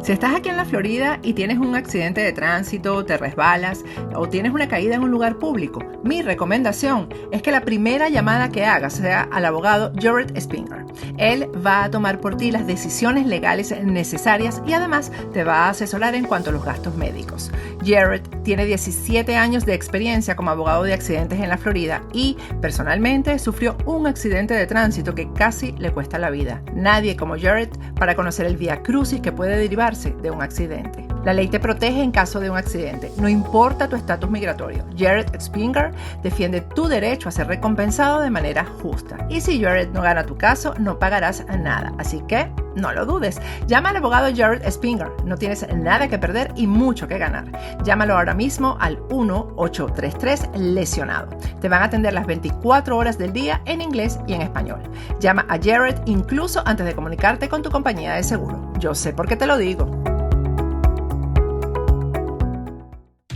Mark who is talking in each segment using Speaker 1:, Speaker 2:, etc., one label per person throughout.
Speaker 1: Si estás aquí en la Florida y tienes un accidente de tránsito, te resbalas o tienes una caída en un lugar público, mi recomendación es que la primera llamada que hagas sea al abogado Jared Spinger. Él va a tomar por ti las decisiones legales necesarias y además te va a asesorar en cuanto a los gastos médicos. Jared tiene 17 años de experiencia como abogado de accidentes en la Florida y personalmente sufrió un accidente de tránsito que casi le cuesta la vida. Nadie como Jared para conocer el viacrucis que puede derivar de un accidente. La ley te protege en caso de un accidente, no importa tu estatus migratorio. Jared Spinger defiende tu derecho a ser recompensado de manera justa. Y si Jared no gana tu caso, no pagarás nada. Así que no lo dudes. Llama al abogado Jared Spinger. No tienes nada que perder y mucho que ganar. Llámalo ahora mismo al 1-833-LESIONADO. Te van a atender las 24 horas del día en inglés y en español. Llama a Jared incluso antes de comunicarte con tu compañía de seguro. Yo sé por qué te lo digo.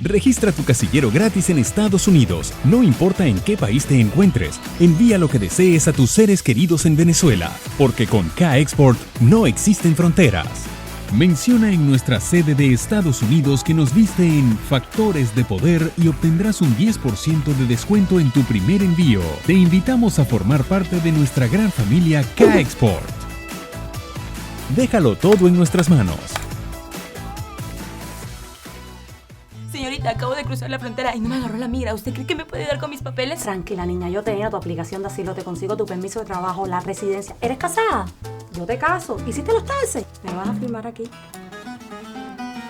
Speaker 2: Registra tu casillero gratis en Estados Unidos. No importa en qué país te encuentres. Envía lo que desees a tus seres queridos en Venezuela, porque con K-Export no existen fronteras. Menciona en nuestra sede de Estados Unidos que nos viste en Factores de Poder y obtendrás un 10% de descuento en tu primer envío. Te invitamos a formar parte de nuestra gran familia K-Export. Déjalo todo en nuestras manos.
Speaker 3: Señorita, acabo de cruzar la frontera y no me agarró la migra. ¿Usted cree que me puede ayudar con mis papeles?
Speaker 4: Tranquila, niña, yo tenía tu aplicación de asilo, te consigo tu permiso de trabajo, la residencia. ¿Eres casada? Yo te caso. ¿Hiciste los taxes? Me vas a firmar aquí.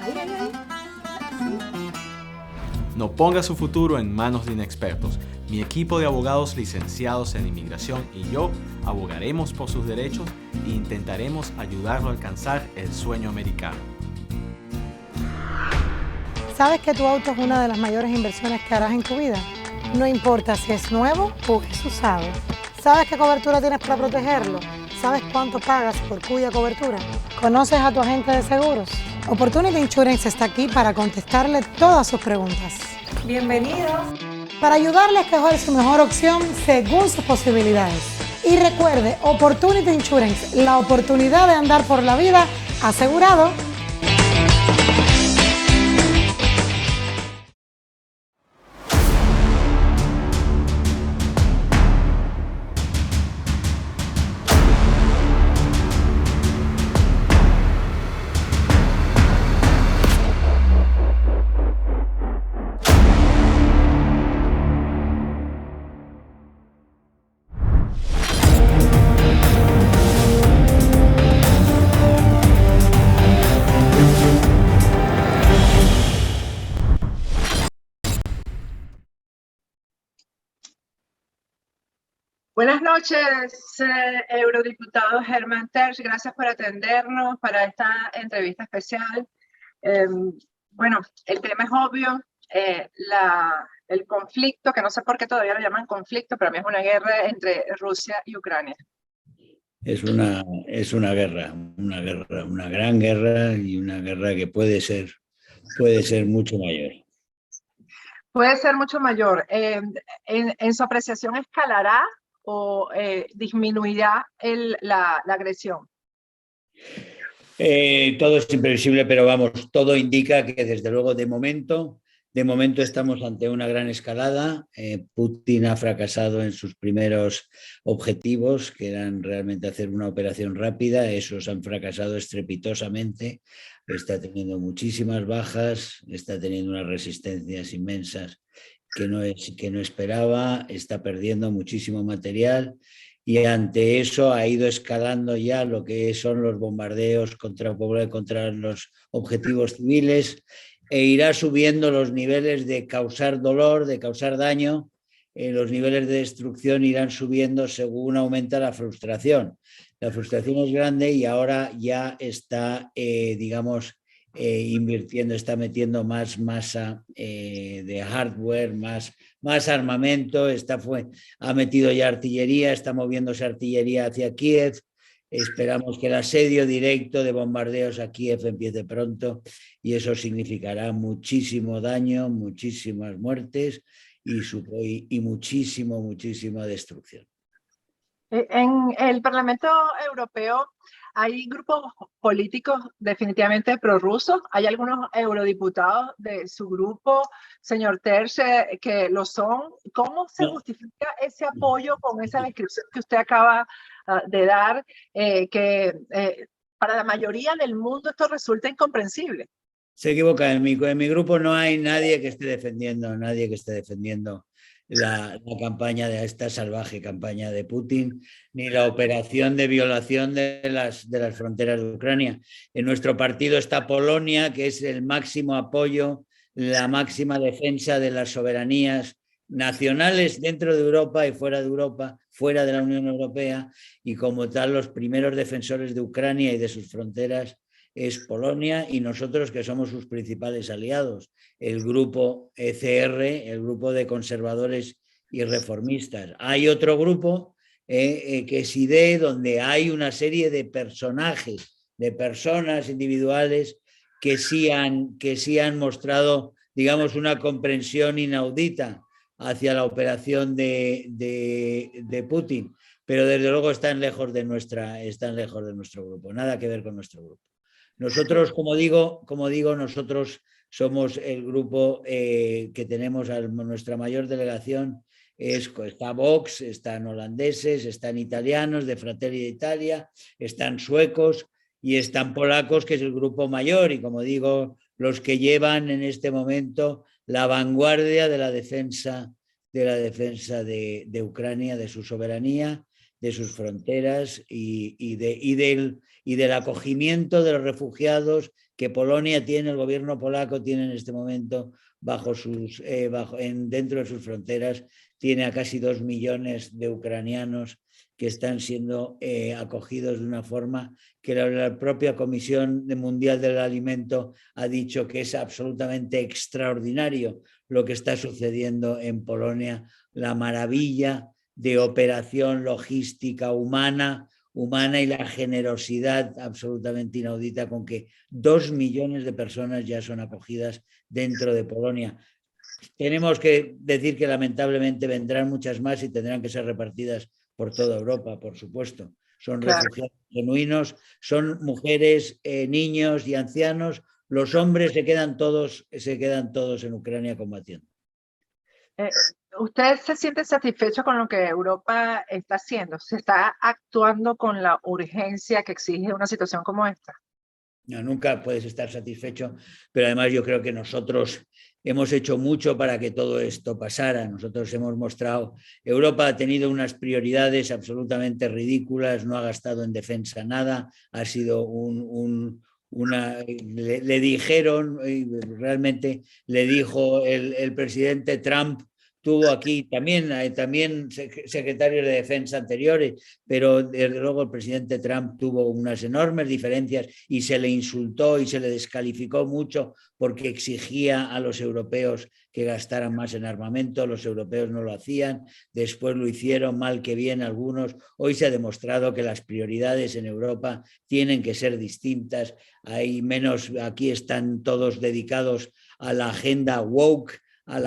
Speaker 4: Ahí. Sí.
Speaker 5: No ponga su futuro en manos de inexpertos. Mi equipo de abogados licenciados en inmigración y yo abogaremos por sus derechos e intentaremos ayudarlo a alcanzar el sueño americano.
Speaker 6: ¿Sabes que tu auto es una de las mayores inversiones que harás en tu vida? No importa si es nuevo o es usado. ¿Sabes qué cobertura tienes para protegerlo? ¿Sabes cuánto pagas por cuya cobertura? ¿Conoces a tu agente de seguros? Opportunity Insurance está aquí para contestarle todas sus preguntas. Bienvenidos. Para ayudarle a escoger su mejor opción según sus posibilidades. Y recuerde, Opportunity Insurance, la oportunidad de andar por la vida asegurado.
Speaker 1: Buenas noches, eurodiputado Germán Terch. Gracias por atendernos para esta entrevista especial. Bueno, el tema es obvio, el conflicto, que no sé por qué todavía lo llaman conflicto, pero a mí es una guerra entre Rusia y Ucrania.
Speaker 7: Es una guerra, una gran guerra y una guerra que puede ser mucho mayor.
Speaker 1: Puede ser mucho mayor. En su apreciación, ¿escalará o disminuirá la agresión?
Speaker 7: Todo es imprevisible, pero vamos, todo indica que desde luego de momento estamos ante una gran escalada. Putin ha fracasado en sus primeros objetivos, que eran realmente hacer una operación rápida. Esos han fracasado estrepitosamente. Está teniendo muchísimas bajas, está teniendo unas resistencias inmensas que no esperaba, está perdiendo muchísimo material. Y ante eso ha ido escalando ya lo que son los bombardeos contra los objetivos civiles e irá subiendo los niveles de causar dolor, de causar daño. Los niveles de destrucción irán subiendo según aumenta la frustración. La frustración es grande y ahora ya está, invirtiendo, está metiendo más masa de hardware, más armamento, ha metido ya artillería, está moviéndose artillería hacia Kiev. Esperamos que el asedio directo de bombardeos a Kiev empiece pronto y eso significará muchísimo daño, muchísimas muertes y muchísima destrucción.
Speaker 1: En el Parlamento Europeo hay grupos políticos definitivamente prorrusos. Hay algunos eurodiputados de su grupo, señor Terce, que lo son. ¿Cómo se justifica ese apoyo con esa descripción que usted acaba de dar, para la mayoría del mundo esto resulta incomprensible?
Speaker 7: Se equivoca, en mi grupo no hay nadie que esté defendiendo, la campaña de esta salvaje campaña de Putin, ni la operación de violación de las fronteras de Ucrania. En nuestro partido está Polonia, que es el máximo apoyo, la máxima defensa de las soberanías nacionales dentro de Europa y fuera de Europa, fuera de la Unión Europea, y como tal los primeros defensores de Ucrania y de sus fronteras es Polonia, y nosotros, que somos sus principales aliados, el grupo ECR, el grupo de conservadores y reformistas. Hay otro grupo que es ID, donde hay una serie de personajes, de personas individuales que sí han mostrado, digamos, una comprensión inaudita hacia la operación de Putin, pero desde luego están lejos de nuestro grupo, nada que ver con nuestro grupo. Nosotros, como digo, nosotros somos el grupo que tenemos nuestra mayor delegación. Está Vox, están holandeses, están italianos de Fratelli d'Italia, están suecos y están polacos, que es el grupo mayor, y como digo, los que llevan en este momento la vanguardia de la defensa de Ucrania, de su soberanía, de sus fronteras y del acogimiento de los refugiados que Polonia tiene, el gobierno polaco tiene en este momento dentro de sus fronteras, tiene a casi 2 millones de ucranianos que están siendo acogidos de una forma que la propia Comisión Mundial del Alimento ha dicho que es absolutamente extraordinario lo que está sucediendo en Polonia, la maravilla de operación logística humana y la generosidad absolutamente inaudita con que 2 millones de personas ya son acogidas dentro de Polonia. Tenemos que decir que lamentablemente vendrán muchas más y tendrán que ser repartidas por toda Europa, por supuesto. Son refugiados genuinos, son mujeres, niños y ancianos. Los hombres se quedan todos en Ucrania combatiendo.
Speaker 1: ¿Usted se siente satisfecho con lo que Europa está haciendo? ¿Se está actuando con la urgencia que exige una situación como esta?
Speaker 7: No, nunca puedes estar satisfecho, pero además yo creo que nosotros hemos hecho mucho para que todo esto pasara. Nosotros hemos mostrado, Europa ha tenido unas prioridades absolutamente ridículas, no ha gastado en defensa nada, ha sido le dijeron, realmente le dijo el presidente Trump, tuvo aquí también secretarios de defensa anteriores, pero desde luego el presidente Trump tuvo unas enormes diferencias y se le insultó y se le descalificó mucho porque exigía a los europeos que gastaran más en armamento. Los europeos no lo hacían, después lo hicieron mal que bien algunos. Hoy se ha demostrado que las prioridades en Europa tienen que ser distintas. Hay menos, aquí están todos dedicados a la agenda woke, a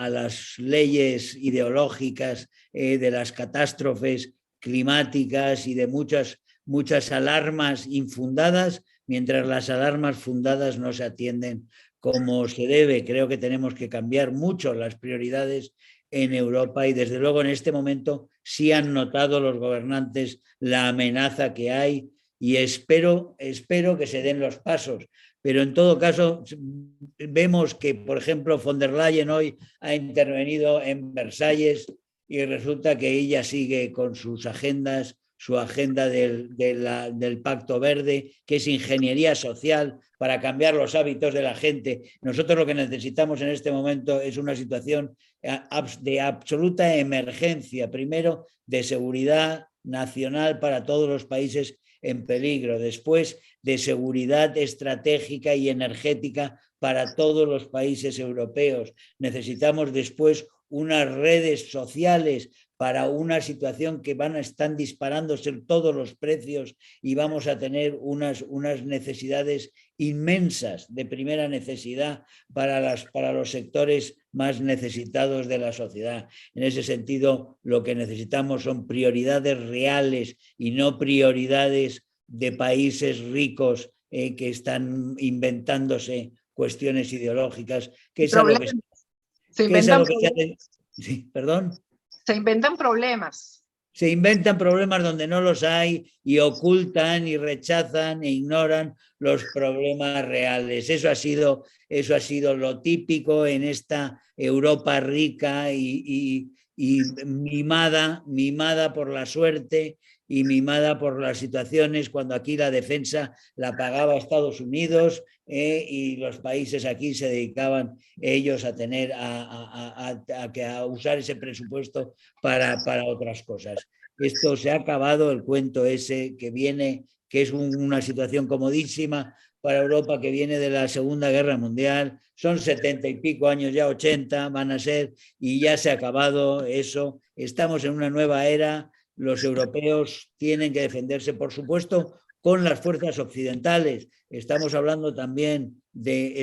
Speaker 7: las leyes ideológicas de las catástrofes climáticas y de muchas alarmas infundadas, mientras las alarmas fundadas no se atienden como se debe. Creo que tenemos que cambiar mucho las prioridades en Europa y desde luego en este momento sí han notado los gobernantes la amenaza que hay y espero que se den los pasos. Pero en todo caso, vemos que, por ejemplo, von der Leyen hoy ha intervenido en Versalles y resulta que ella sigue con sus agendas, su agenda del Pacto Verde, que es ingeniería social para cambiar los hábitos de la gente. Nosotros lo que necesitamos en este momento es una situación de absoluta emergencia, primero de seguridad nacional para todos los países en peligro, después de seguridad estratégica y energética para todos los países europeos. Necesitamos después unas redes sociales para una situación que están disparándose todos los precios y vamos a tener unas necesidades inmensas de primera necesidad para los sectores más necesitados de la sociedad. En ese sentido, lo que necesitamos son prioridades reales y no prioridades de países ricos que están inventándose cuestiones ideológicas, que es a lo que
Speaker 1: Se
Speaker 7: que es a
Speaker 1: inventan,
Speaker 7: lo que se hace. Sí, perdón.
Speaker 1: se inventan problemas.
Speaker 7: Se inventan problemas donde no los hay y ocultan y rechazan e ignoran los problemas reales. Eso ha sido lo típico en esta Europa rica y mimada por la suerte y mimada por las situaciones, cuando aquí la defensa la pagaba Estados Unidos y los países aquí se dedicaban ellos a tener a usar ese presupuesto para otras cosas. Esto se ha acabado, el cuento ese que viene, que es una situación comodísima para Europa, que viene de la Segunda Guerra Mundial. Son 70 y pico años, ya 80 van a ser, y ya se ha acabado eso. Estamos en una nueva era. Los europeos tienen que defenderse, por supuesto, con las fuerzas occidentales. Estamos hablando de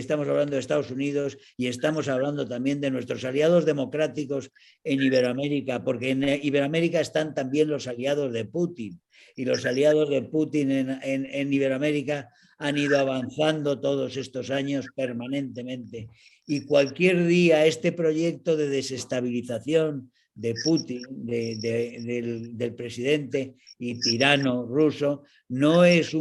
Speaker 7: Estados Unidos y estamos hablando también de nuestros aliados democráticos en Iberoamérica, porque en Iberoamérica están también los aliados de Putin, y los aliados de Putin en Iberoamérica han ido avanzando todos estos años permanentemente, y cualquier día este proyecto de desestabilización de Putin, del presidente y tirano ruso, no es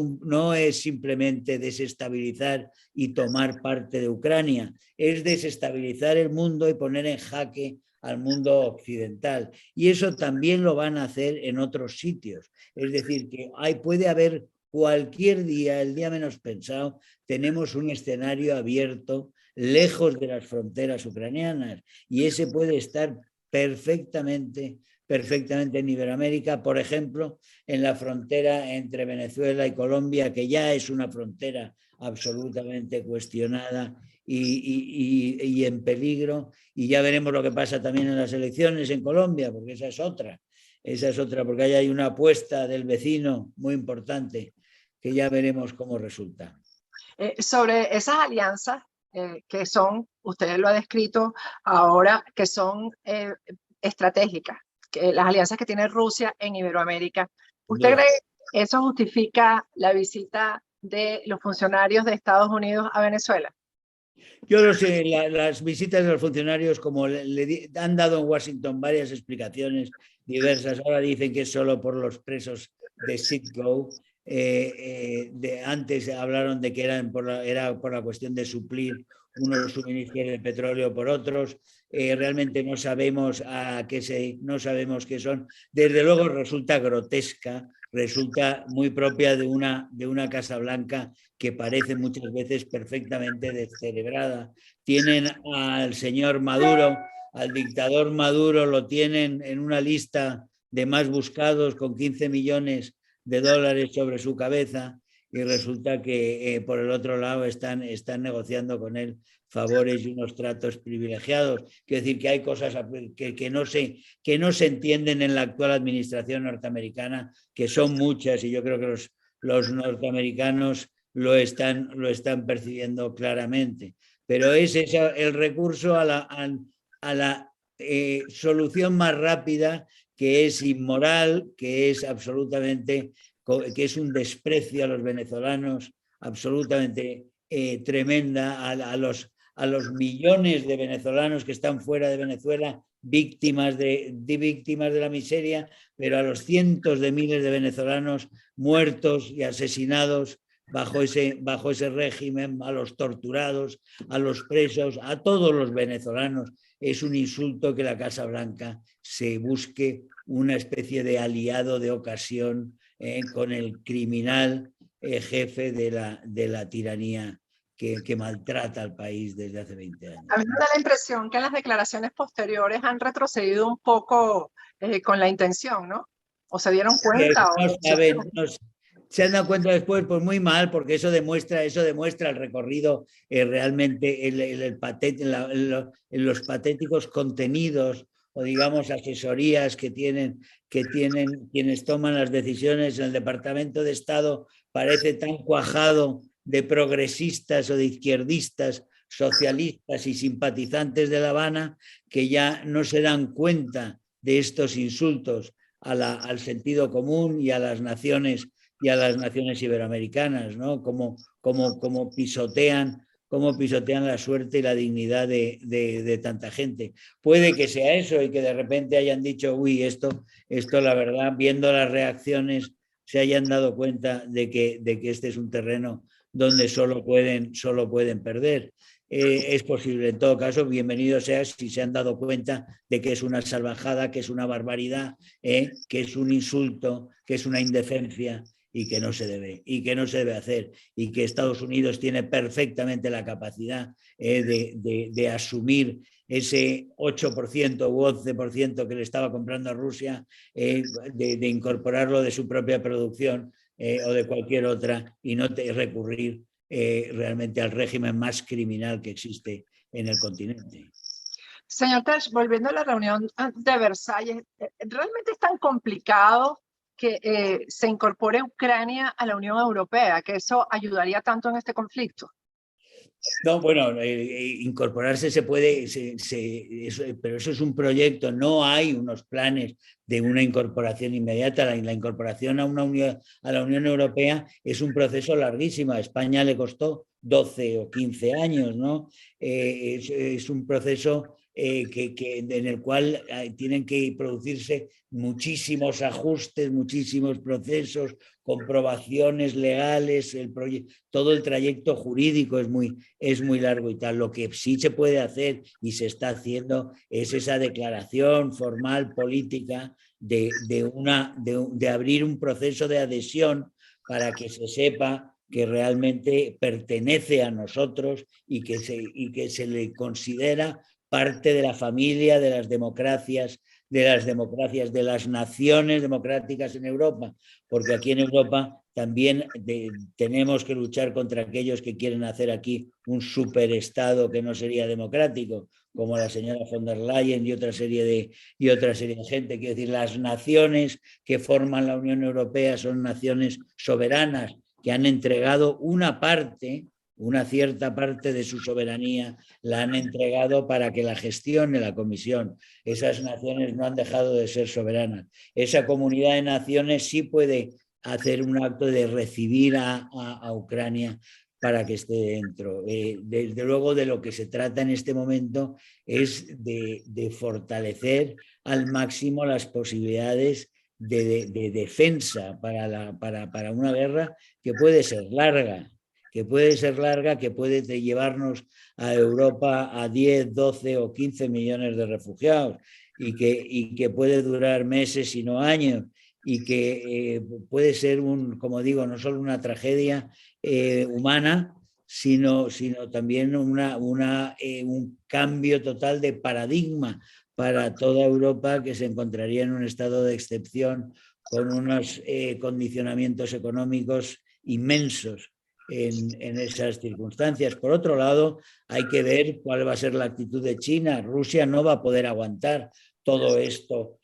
Speaker 7: simplemente desestabilizar y tomar parte de Ucrania, es desestabilizar el mundo y poner en jaque al mundo occidental. Y eso también lo van a hacer en otros sitios. Es decir, que puede haber cualquier día, el día menos pensado, tenemos un escenario abierto lejos de las fronteras ucranianas, y ese puede estar perfectamente en Iberoamérica, por ejemplo, en la frontera entre Venezuela y Colombia, que ya es una frontera absolutamente cuestionada y en peligro, y ya veremos lo que pasa también en las elecciones en Colombia, porque esa es otra, porque ahí hay una apuesta del vecino muy importante, que ya veremos cómo resulta.
Speaker 1: Sobre esas alianzas que son, usted lo ha descrito ahora, que son estratégicas, que las alianzas que tiene Rusia en Iberoamérica. ¿Usted cree que eso justifica la visita de los funcionarios de Estados Unidos a Venezuela?
Speaker 7: Yo lo sé, las visitas de los funcionarios, como le han dado en Washington varias explicaciones diversas, ahora dicen que es solo por los presos de Citgo. Antes hablaron de que era por la cuestión de suplir unos suministros de petróleo por otros. Realmente no sabemos no sabemos qué son. Desde luego resulta grotesca, resulta muy propia de una Casa Blanca que parece muchas veces perfectamente descerebrada. Tienen al señor Maduro, al dictador Maduro, lo tienen en una lista de más buscados con 15 millones de dólares sobre su cabeza, y resulta que por el otro lado están negociando con él favores y unos tratos privilegiados. Quiero decir que hay cosas que no se entienden en la actual administración norteamericana, que son muchas, y yo creo que los norteamericanos lo están percibiendo claramente. Pero es el recurso a la solución más rápida, que es inmoral, que es absolutamente, que es un desprecio a los venezolanos absolutamente tremenda, a los millones de venezolanos que están fuera de Venezuela, víctimas de la miseria, pero a los cientos de miles de venezolanos muertos y asesinados bajo ese régimen, a los torturados, a los presos, a todos los venezolanos. Es un insulto que la Casa Blanca se busque una especie de aliado de ocasión con el criminal jefe de la tiranía que maltrata al país desde hace 20 años.
Speaker 1: A mí me da la impresión que las declaraciones posteriores han retrocedido un poco con la intención, ¿no? ¿O se dieron cuenta?
Speaker 7: Se han dado cuenta después, pues muy mal, porque eso demuestra el recorrido realmente en los patéticos contenidos, o digamos asesorías que tienen quienes toman las decisiones en el Departamento de Estado. Parece tan cuajado de progresistas o de izquierdistas, socialistas y simpatizantes de La Habana, que ya no se dan cuenta de estos insultos al sentido común y a las naciones y a las naciones iberoamericanas, ¿no? Cómo pisotean la suerte y la dignidad de tanta gente. Puede que sea eso y que de repente hayan dicho, uy, esto la verdad, viendo las reacciones, se hayan dado cuenta de que este es un terreno donde solo pueden perder. Es posible, en todo caso, bienvenido sea si se han dado cuenta de que es una salvajada, que es una barbaridad, que es un insulto, que es una indecencia y que no se debe hacer, y que Estados Unidos tiene perfectamente la capacidad de asumir ese 8% u 11% que le estaba comprando a Rusia, de incorporarlo de su propia producción o de cualquier otra, y no recurrir realmente al régimen más criminal que existe en el continente.
Speaker 1: Señor Tesh, volviendo a la reunión de Versalles, ¿realmente es tan complicado que se incorpore Ucrania a la Unión Europea, que eso ayudaría tanto en este conflicto?
Speaker 7: No, bueno, incorporarse se puede, pero eso es un proyecto, no hay unos planes de una incorporación inmediata. La incorporación a la Unión Europea es un proceso larguísimo. A España le costó 12 o 15 años, ¿no? Es un proceso en el cual tienen que producirse muchísimos ajustes, muchísimos procesos, comprobaciones legales, todo el trayecto jurídico es muy largo y tal. Lo que sí se puede hacer y se está haciendo es esa declaración formal política de abrir un proceso de adhesión para que se sepa que realmente pertenece a nosotros y que se le considera parte de la familia de las democracias, de las naciones democráticas en Europa, porque aquí en Europa también tenemos que luchar contra aquellos que quieren hacer aquí un superestado que no sería democrático, como la señora von der Leyen y otra serie de gente. Quiero decir, las naciones que forman la Unión Europea son naciones soberanas que han entregado una cierta parte de su soberanía la han entregado para que la gestione la Comisión. Esas naciones no han dejado de ser soberanas. Esa comunidad de naciones sí puede hacer un acto de recibir a Ucrania para que esté dentro. Desde luego, de lo que se trata en este momento es de fortalecer al máximo las posibilidades de defensa para una guerra que puede ser larga, que puede llevarnos a Europa a 10, 12 o 15 millones de refugiados y que puede durar meses y no años, y que puede ser, como digo, no solo una tragedia humana, sino también un cambio total de paradigma para toda Europa, que se encontraría en un estado de excepción con unos condicionamientos económicos inmensos en esas circunstancias. Por otro lado, hay que ver cuál va a ser la actitud de China. Rusia no va a poder aguantar todo esto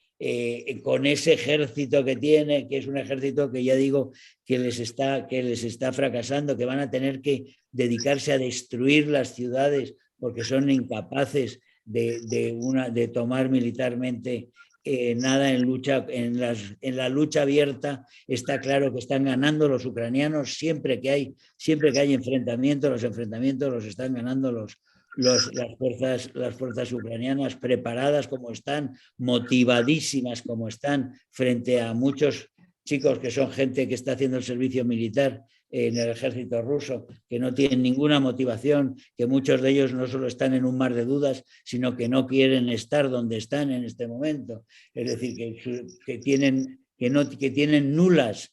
Speaker 7: con ese ejército que tiene, que es un ejército que ya digo que les está fracasando, que van a tener que dedicarse a destruir las ciudades porque son incapaces de tomar militarmente nada en la lucha abierta. Está claro que están ganando los ucranianos. Siempre que hay enfrentamientos, los enfrentamientos los están ganando las fuerzas ucranianas, preparadas como están, motivadísimas como están, frente a muchos chicos que son gente que está haciendo el servicio militar en el ejército ruso, que no tienen ninguna motivación, que muchos de ellos no solo están en un mar de dudas, sino que no quieren estar donde están en este momento. Es decir, que tienen nulas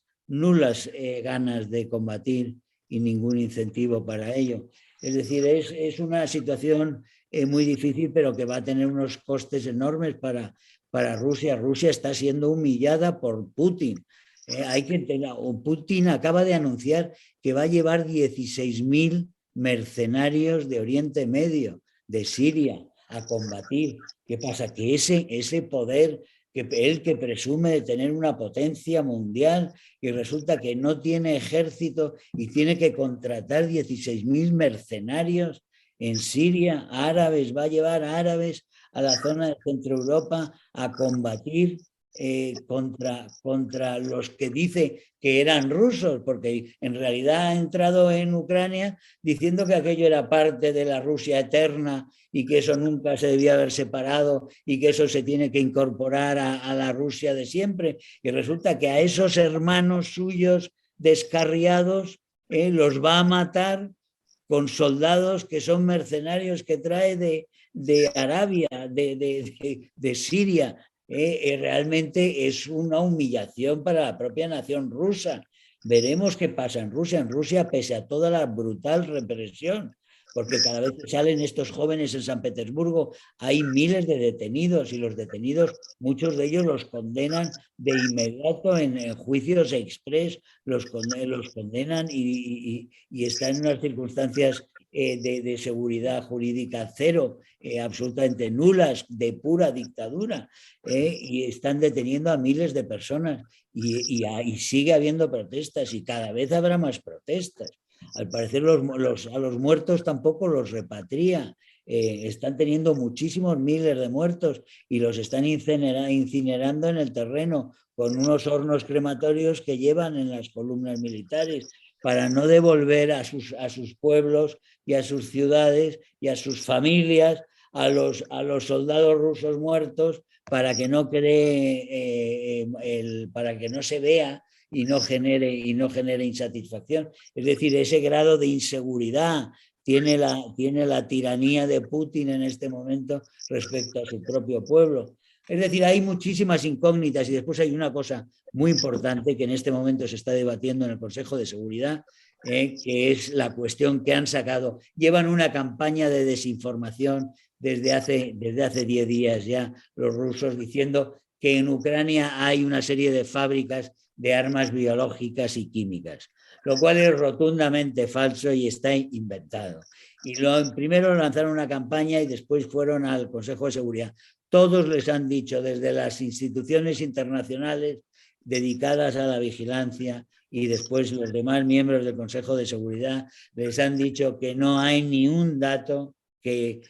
Speaker 7: ganas de combatir y ningún incentivo para ello. Es decir, es una situación muy difícil, pero que va a tener unos costes enormes para Rusia. Rusia está siendo humillada por Putin. Putin acaba de anunciar que va a llevar 16.000 mercenarios de Oriente Medio, de Siria, a combatir. ¿Qué pasa? Que ese poder, él que presume de tener una potencia mundial, y resulta que no tiene ejército y tiene que contratar 16.000 mercenarios en Siria, árabes, va a llevar a árabes a la zona de Centro Europa a combatir contra los que dice que eran rusos, porque en realidad ha entrado en Ucrania diciendo que aquello era parte de la Rusia eterna y que eso nunca se debía haber separado y que eso se tiene que incorporar a la Rusia de siempre. Y resulta que a esos hermanos suyos descarriados los va a matar con soldados que son mercenarios que trae de Arabia, de Siria. Realmente es una humillación para la propia nación rusa. Veremos qué pasa en Rusia. En Rusia, pese a toda la brutal represión, porque cada vez que salen estos jóvenes en San Petersburgo hay miles de detenidos y los detenidos, muchos de ellos los condenan de inmediato en juicios express, los condenan y están en unas circunstancias de seguridad jurídica cero, absolutamente nulas, de pura dictadura, y están deteniendo a miles de personas y sigue habiendo protestas y cada vez habrá más protestas. Al parecer a los muertos tampoco los repatria. Están teniendo muchísimos miles de muertos y los están incinerando en el terreno con unos hornos crematorios que llevan en las columnas militares para no devolver a sus pueblos y a sus ciudades y a sus familias a los soldados rusos muertos para que no para que no se vea y no genere insatisfacción. Es decir, ese grado de inseguridad tiene la tiranía de Putin en este momento respecto a su propio pueblo. Es decir, hay muchísimas incógnitas y después hay una cosa muy importante que en este momento se está debatiendo en el Consejo de Seguridad, que es la cuestión que han sacado. Llevan una campaña de desinformación desde hace 10 días ya los rusos diciendo que en Ucrania hay una serie de fábricas de armas biológicas y químicas, lo cual es rotundamente falso y está inventado. Y primero lanzaron una campaña y después fueron al Consejo de Seguridad. Todos les han dicho, desde las instituciones internacionales dedicadas a la vigilancia y después los demás miembros del Consejo de Seguridad, les han dicho que no hay ni un dato que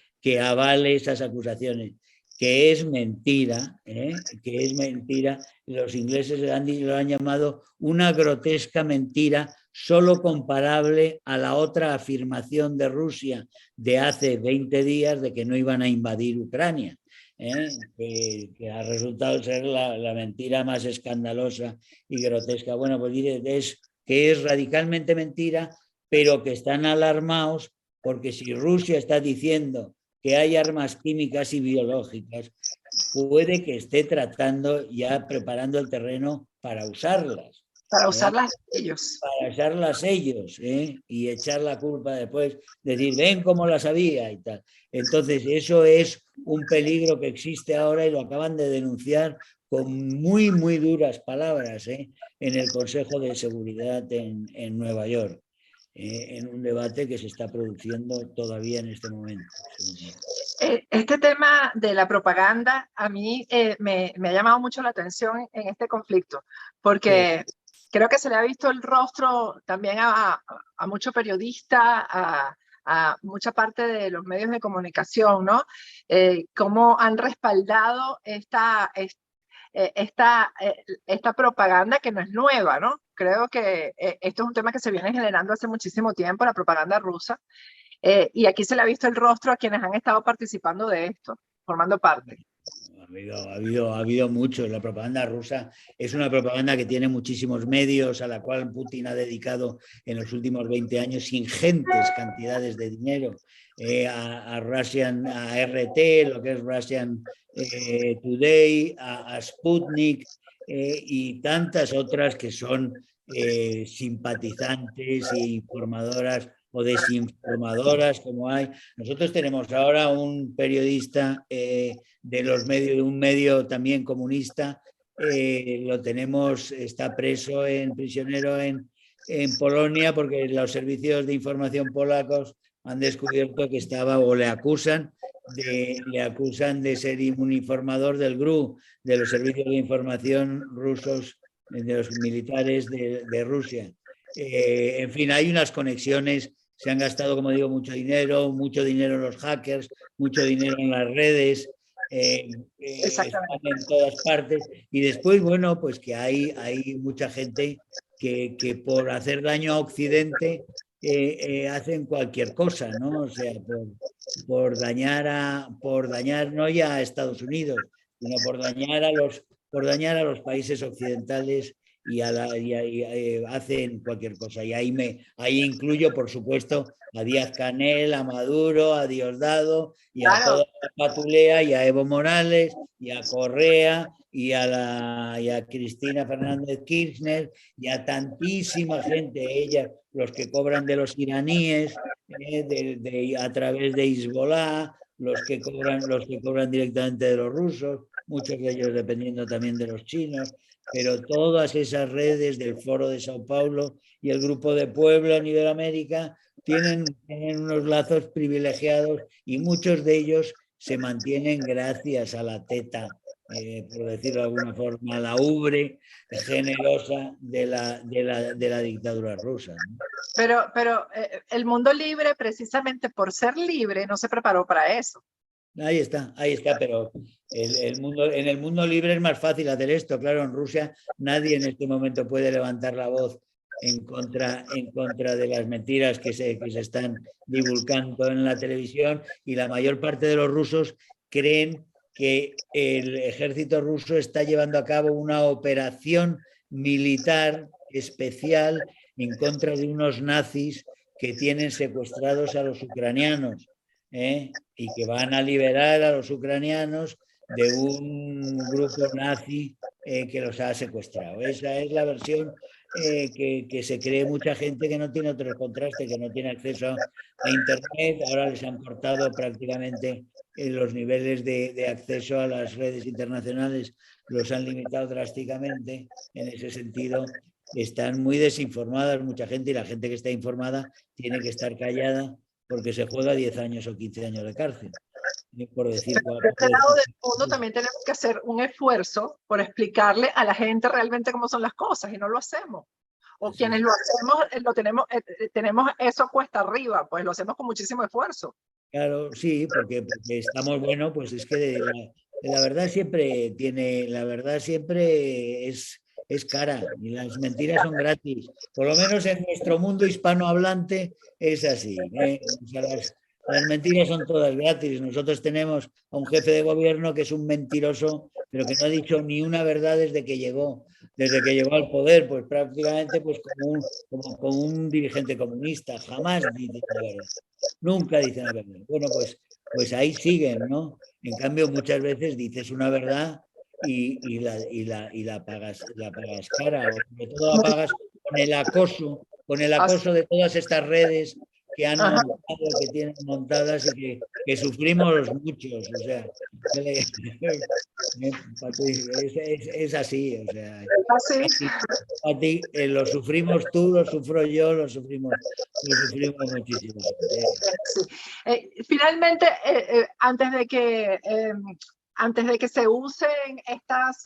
Speaker 7: avale esas acusaciones, que es mentira, que es mentira. Los ingleses lo han llamado una grotesca mentira, solo comparable a la otra afirmación de Rusia de hace 20 días de que no iban a invadir Ucrania, que ha resultado ser la mentira más escandalosa y grotesca. Bueno, pues es radicalmente mentira, pero que están alarmados porque si Rusia está diciendo que hay armas químicas y biológicas, puede que esté preparando el terreno para usarlas.
Speaker 1: Para usarlas ellos.
Speaker 7: Para usarlas ellos, y echar la culpa después, decir, ven cómo las había y tal. Entonces, eso es un peligro que existe ahora y lo acaban de denunciar con muy, muy duras palabras en el Consejo de Seguridad en Nueva York. En un debate que se está produciendo todavía en este momento.
Speaker 1: Este tema de la propaganda a mí me ha llamado mucho la atención en este conflicto, porque creo que se le ha visto el rostro también a muchos periodistas, a mucha parte de los medios de comunicación, ¿no? Cómo han respaldado esta propaganda que no es nueva, ¿no? Creo que esto es un tema que se viene generando hace muchísimo tiempo, la propaganda rusa, y aquí se le ha visto el rostro a quienes han estado participando de esto, formando parte.
Speaker 7: Ha habido mucho. La propaganda rusa es una propaganda que tiene muchísimos medios, a la cual Putin ha dedicado en los últimos 20 años ingentes cantidades de dinero, a RT, lo que es Russian Today, a Sputnik y tantas otras que son simpatizantes e informadoras o desinformadoras como hay. Nosotros tenemos ahora un periodista de un medio también comunista, lo tenemos, está preso, prisionero en Polonia, porque los servicios de información polacos han descubierto que estaba, o le acusan de ser un informador del GRU, de los servicios de información rusos, de los militares de Rusia. En fin, hay unas conexiones, se han gastado, como digo, mucho dinero en los hackers, mucho dinero en las redes, están en todas partes. Y después, bueno, pues que hay mucha gente que por hacer daño a Occidente hacen cualquier cosa, ¿no? O sea, por dañar no ya a Estados Unidos, sino por dañar a los países occidentales hacen cualquier cosa. Y ahí incluyo, por supuesto, a Díaz-Canel, a Maduro, a Diosdado y a toda la patulea, y a Evo Morales, y a Correa, y a Cristina Fernández Kirchner, y a tantísima gente, ellas, los que cobran de los iraníes, a través de Hezbollah, los que cobran directamente de los rusos, muchos de ellos dependiendo también de los chinos, pero todas esas redes del Foro de Sao Paulo y el Grupo de Puebla a nivel América tienen unos lazos privilegiados, y muchos de ellos se mantienen gracias a la teta, por decirlo de alguna forma, a la ubre generosa de la dictadura rusa, ¿no?
Speaker 1: Pero el mundo libre, precisamente por ser libre, no se preparó para eso.
Speaker 7: Ahí está, pero en el mundo libre es más fácil hacer esto. Claro, en Rusia nadie en este momento puede levantar la voz en contra de las mentiras que se están divulgando en la televisión, y la mayor parte de los rusos creen que el ejército ruso está llevando a cabo una operación militar especial en contra de unos nazis que tienen secuestrados a los ucranianos, y que van a liberar a los ucranianos de un grupo nazi que los ha secuestrado. Esa es la versión que se cree mucha gente, que no tiene otro contraste, que no tiene acceso a Internet. Ahora les han cortado prácticamente los niveles de acceso a las redes internacionales, los han limitado drásticamente. En ese sentido, están muy desinformadas mucha gente, y la gente que está informada tiene que estar callada, porque se juega 10 años o 15 años de cárcel. Por decir,
Speaker 1: de este lado del mundo también tenemos que hacer un esfuerzo por explicarle a la gente realmente cómo son las cosas, y no lo hacemos. O quienes lo hacemos, tenemos eso cuesta arriba, pues lo hacemos con muchísimo esfuerzo.
Speaker 7: Claro, sí, porque estamos, bueno, pues es que la verdad siempre es cara, y las mentiras son gratis. Por lo menos en nuestro mundo hispanohablante es así, O sea, las mentiras son todas gratis. Nosotros tenemos a un jefe de gobierno que es un mentiroso, pero que no ha dicho ni una verdad desde que llegó al poder, pues prácticamente pues como un dirigente comunista. Jamás dice la verdad, nunca dice la verdad. Bueno, pues ahí siguen, ¿no? En cambio, muchas veces dices una verdad y la pagas cara, o sobre todo la pagas con el acoso de todas estas redes que han montado, que tienen montadas, y que sufrimos muchos. O sea, es así, o sea, a ti, lo sufrimos tú, lo sufro yo, lo sufrimos muchísimo.
Speaker 1: Finalmente, antes de que se usen estas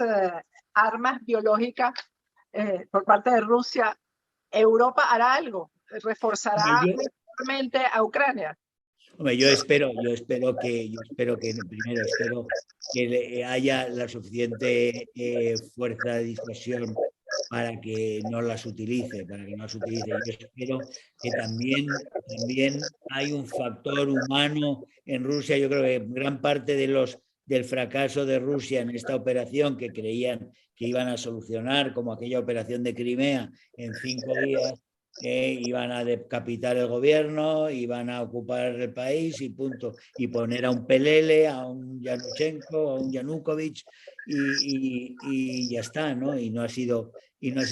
Speaker 1: armas biológicas por parte de Rusia, ¿Europa hará algo? ¿Reforzará militarmente a Ucrania?
Speaker 7: Hombre, yo espero que haya la suficiente fuerza de disuasión para que no las utilice, Yo espero que también hay un factor humano en Rusia. Yo creo que gran parte del fracaso de Rusia en esta operación, que creían que iban a solucionar, como aquella operación de Crimea, en 5 días, iban a decapitar el gobierno, iban a ocupar el país y punto, y poner a un Pelele, a un Yanuchenko, a un Yanukovych, y ya está, ¿no? Y no ha sido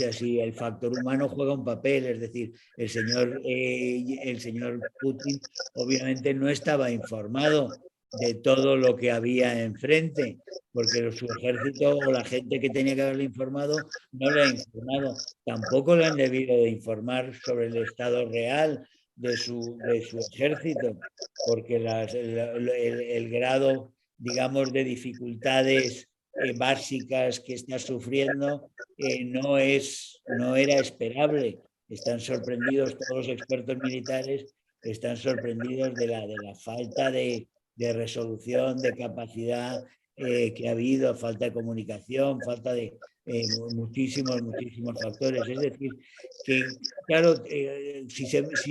Speaker 7: así. El factor humano juega un papel, es decir, el señor Putin obviamente no estaba informado de todo lo que había enfrente, porque su ejército o la gente que tenía que haberle informado no le ha informado. Tampoco le han debido de informar sobre el estado real de su ejército, porque el grado, digamos, de dificultades básicas que está sufriendo no era esperable. Están sorprendidos todos los expertos militares, están sorprendidos de la falta de resolución, de capacidad que ha habido, falta de comunicación, falta de muchísimos factores. Es decir, que claro, si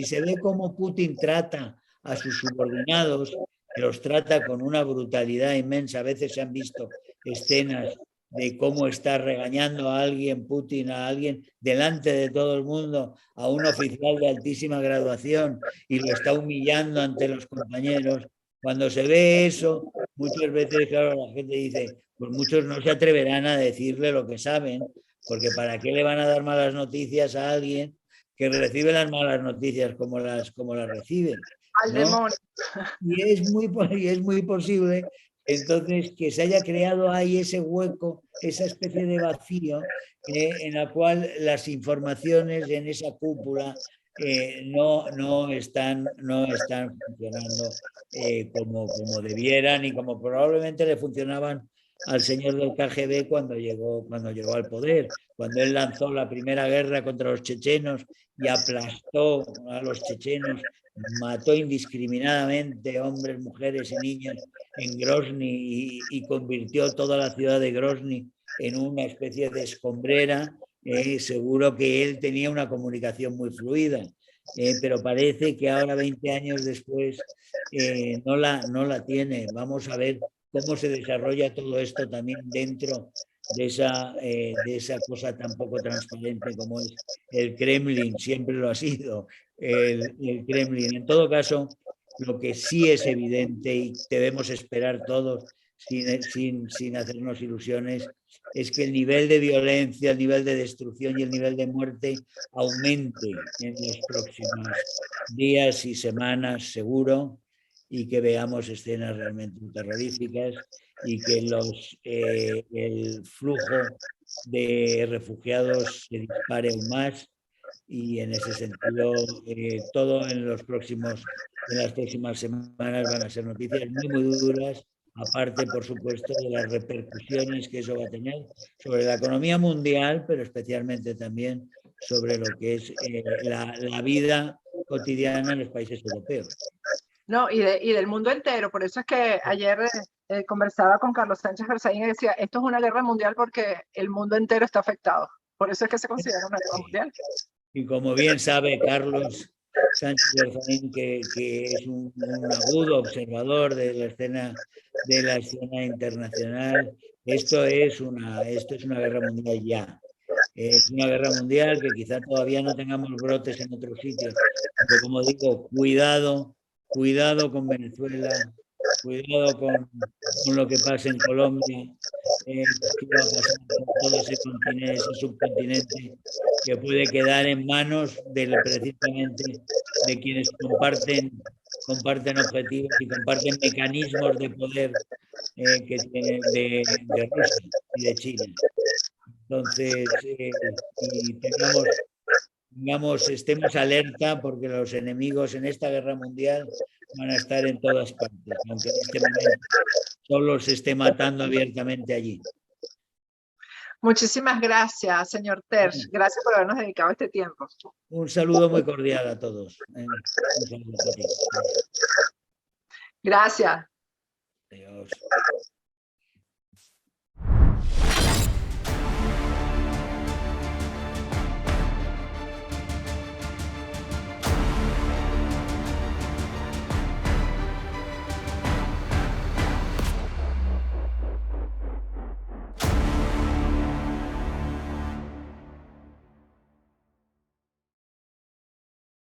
Speaker 7: se ve cómo Putin trata a sus subordinados, que los trata con una brutalidad inmensa. A veces se han visto escenas de cómo está regañando a alguien, Putin, a alguien delante de todo el mundo, a un oficial de altísima graduación, y lo está humillando ante los compañeros. Cuando se ve eso, muchas veces, claro, la gente dice, pues muchos no se atreverán a decirle lo que saben, porque ¿para qué le van a dar malas noticias a alguien que recibe las malas noticias como las reciben?
Speaker 1: Al
Speaker 7: ¿no?
Speaker 1: demonio.
Speaker 7: Y es muy posible entonces que se haya creado ahí ese hueco, esa especie de vacío en la cual las informaciones en esa cúpula no están funcionando como debieran y como probablemente le funcionaban al señor del KGB cuando llegó al poder, cuando él lanzó la primera guerra contra los chechenos y aplastó a los chechenos, mató indiscriminadamente hombres, mujeres y niños en Grozny y convirtió toda la ciudad de Grozny en una especie de escombrera. Seguro que él tenía una comunicación muy fluida, pero parece que ahora, 20 años después, no la tiene. Vamos a ver cómo se desarrolla todo esto también dentro de esa cosa tan poco transparente como es el Kremlin. Siempre lo ha sido el Kremlin. En todo caso, lo que sí es evidente y debemos esperar todos sin hacernos ilusiones es que el nivel de violencia, el nivel de destrucción y el nivel de muerte aumente en los próximos días y semanas, seguro, y que veamos escenas realmente terroríficas y que el flujo de refugiados se dispare aún más. Y en ese sentido, todo en las próximas semanas van a ser noticias muy duras, aparte, por supuesto, de las repercusiones que eso va a tener sobre la economía mundial, pero especialmente también sobre lo que es la vida cotidiana en los países europeos.
Speaker 1: No, y del mundo entero. Por eso es que ayer conversaba con Carlos Sánchez Berzaín y decía, esto es una guerra mundial porque el mundo entero está afectado. Por eso es que se considera una guerra mundial.
Speaker 7: Y como bien sabe Carlos Sánchez Berzaín, que es un agudo observador de la escena internacional, esto es una guerra mundial ya. Es una guerra mundial que quizá todavía no tengamos brotes en otros sitios, pero como digo, cuidado con Venezuela, cuidado con lo que pasa en Colombia, qué va a pasar con todo ese continente, ese subcontinente, que puede quedar en manos precisamente de quienes comparten objetivos y comparten mecanismos de poder que tienen de Rusia y de China. Entonces, estemos alerta porque los enemigos en esta guerra mundial van a estar en todas partes, aunque en este momento solo se esté matando abiertamente allí.
Speaker 1: Muchísimas gracias, señor Tersch. Gracias por habernos dedicado este tiempo.
Speaker 7: Un saludo muy cordial a todos. Un saludo a ti.
Speaker 1: Gracias.
Speaker 7: Adiós.